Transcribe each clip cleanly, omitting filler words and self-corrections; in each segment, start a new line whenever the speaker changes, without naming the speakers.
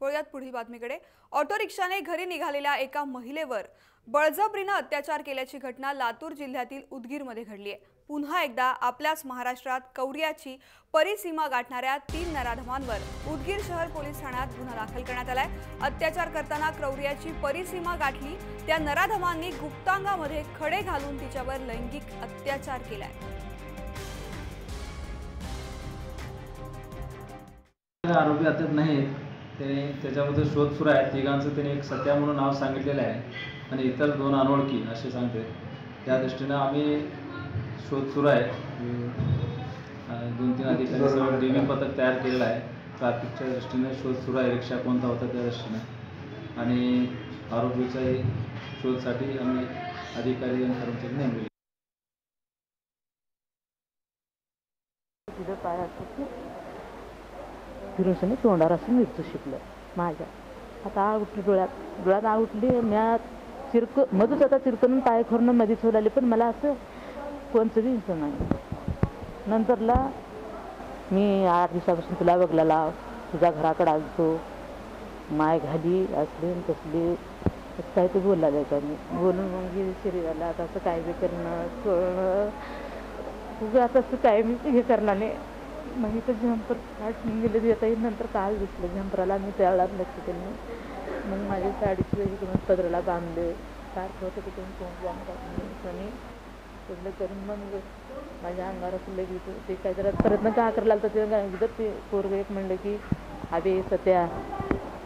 वळूयात पुढील बातमीकडे। ऑटो रिक्षाने घरी निघालेल्या एका महिलेवर बळजबरीने अत्याचार केल्याची घटना लातूर जिल्ह्यातील उदगीरमध्ये घडली आहे। पुन्हा एकदा आपल्याच महाराष्ट्रात क्रौर्याची परिसीमा गाठणाऱ्या 3 नराधमांवर उदगीर शहर पोलीस ठाण्यात गुन्हा दाखल करण्यात आलाय। अत्याचार करताना क्रौर्याची परिसीमा गाठली त्या नराधमांनी गुप्तांगामध्ये खडे घालून तिच्यावर लैंगिक अत्याचार केलाय।
आरोपी अद्याप नाहीत, त्याच्याबद्दल शोध सुरू आहे। तिघांचं त्याने एक सत्या म्हणून नाव सांगितलेलं आहे आणि इतर 2 अनोळखी असे सांगते। त्या दृष्टीने आम्ही शोध सुरू आहे। 2-3 अधिकाऱ्यांसह डीबी पथक तयार केलेलं आहे। ट्रॅफिकच्या दृष्टीने शोध सुरू आहे, रिक्षा कोणता होता त्या दृष्टीने, आणि आरोपीच्या शोधसाठी आम्ही अधिकारी आणि कर्मचारी नेमले।
फिरून तोंडावर असं मिरचू शिकलं माझ्या। आता आळ उठली, डोळ्यात आळ उठली। म्या मधूच आता चिरकणून पाय खोरणं मध्येच होऊ लागले, पण मला असं कोणचं दिसलं नाही। नंतरला मी 8 दिवसापासून तुला बघला लाव, तुझ्या घराकडे आलतो, माय घाली असली तसली काय ते बोलला जायचा। मी बोलून मग शरीराला आता असं काय बी करणं तुझं आता असं काय मी हे करणार नाही। मग इथं झंपर काढून गेले येता येईल। नंतर काल दिसलं झंपराला, मी त्याला लक्ष केलं। मग माझी साडीची वेळी करून पदराला बांधले, सारखं होतं तिथून तोंड बांध टाकून आणि सगळं करून मग माझ्या अंगावर असं लगेच ते काय जरा प्रयत्न का करायला लागतं। ते पोरगं एक म्हणलं की अबे सत्या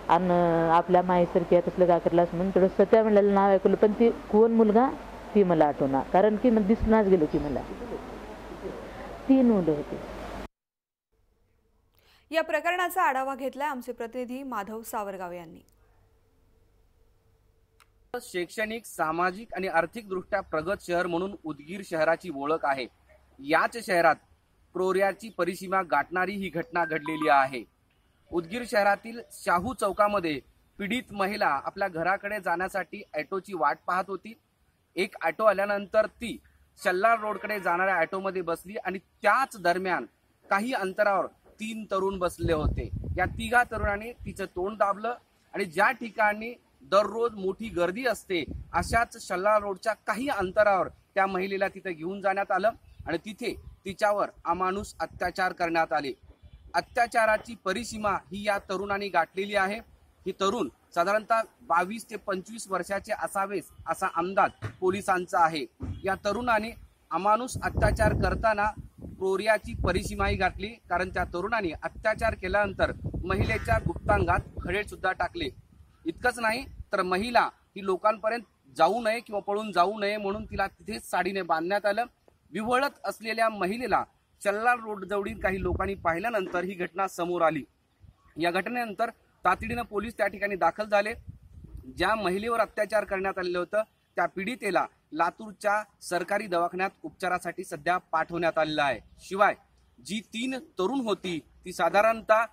आणि आपल्या माईसारखी आहे तसलं का करायला म्हणून थोडं सत्या म्हणलेलं नाव ऐकलं, पण ती कोण मुलगा ती मला आठवणार, कारण की मग दिसूनच गेलो की मला 3 मुलं होती।
या प्रकरणाचा आढावा घेतलाय आमचे प्रतिनिधी माधव सावरगावे यांनी।
शैक्षणिक, सामाजिक आणि आर्थिक दृष्ट्या प्रगत शहर म्हणून उदगीर शहराची ओळख आहे। याच शहरात क्रौर्याची परिसीमा गाठणारी ही घटना घडलेली आहे। उदगीर शहरातील शाहू चौकामध्ये पीडित महिला आपल्या घराकडे जाण्यासाठी ऑटोची वाट पाहत होती। एक ऑटो आल्यानंतर ती शल्लार रोडकडे जाणाऱ्या ऑटोमध्ये बसली आणि त्याच दरम्यान काही अंतरावर 3 तरुण बसले होते। या 3 तरुणांनी तिचं तोंड दाबलं आणि ज्या ठिकाणी दररोज मोठी गर्दी असते अशाच शल्लार रोडच्या काही अंतरावर त्या महिलेला तिथे घेऊन जाण्यात आलं आणि तिथे तिच्यावर अमानुष अत्याचार करण्यात आले। अत्याचाराची परिसीमा ही या तरुणांनी गाठलेली आहे। ही तरुण साधारणतः 22 ते 25 वर्षाचे असावेत असा अंदाज पोलिसांचा आहे। या तरुणाने अमानुष अत्याचार करताना क्रौर्याची परिसीमाही गाठली, कारण त्या तरुणाने अत्याचार केल्यानंतर महिलेच्या गुप्तांगात खडे सुद्धा टाकले। इतकंच नाही तर महिला ही लोकांपर्यंत जाऊ नये किंवा पळून जाऊ नये म्हणून तिला तिथेच साडीने बांधण्यात आलं। विव्हळत असलेल्या महिलेला शल्लार रोड जवळील काही लोकांनी पाहिल्यानंतर ही घटना समोर आली। या घटनेनंतर तातडीनं पोलीस त्या ठिकाणी दाखल झाले। ज्या महिलेवर अत्याचार करण्यात आलेलं होतं त्या पीडितेला लातूरच्या सरकारी दवाखान्यात उपचारासाठी सध्या पाठवण्यात आलेलं आहे। शिवाय जी 3 तरुण होती ती साधारणतः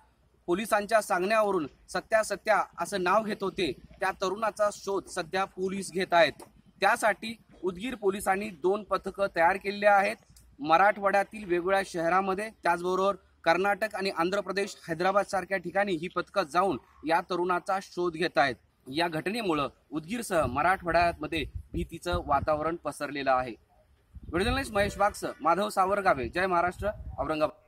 पोलिसांच्या सांगण्यावरून सत्या असं नाव घेत होते, त्या तरुणाचा शोध सध्या पोलीस घेत आहेत। त्यासाठी उदगीर पोलिसांनी 2 पथकं तयार केलेली आहेत। मराठवाड्यातील वेगवेगळ्या शहरामध्ये, त्याचबरोबर कर्नाटक आणि आंध्र प्रदेश, हैदराबाद सारख्या ठिकाणी ही पथकं जाऊन या तरुणाचा शोध घेत आहेत। या घटनेमुळे उदगीरसह मराठवाड्यामध्ये भीतीचं वातावरण पसरलेलं आहे। व्हिडिओ जर्नलिस्ट महेश वाघसह माधव सावरगावे, जय महाराष्ट्र, औरंगाबाद।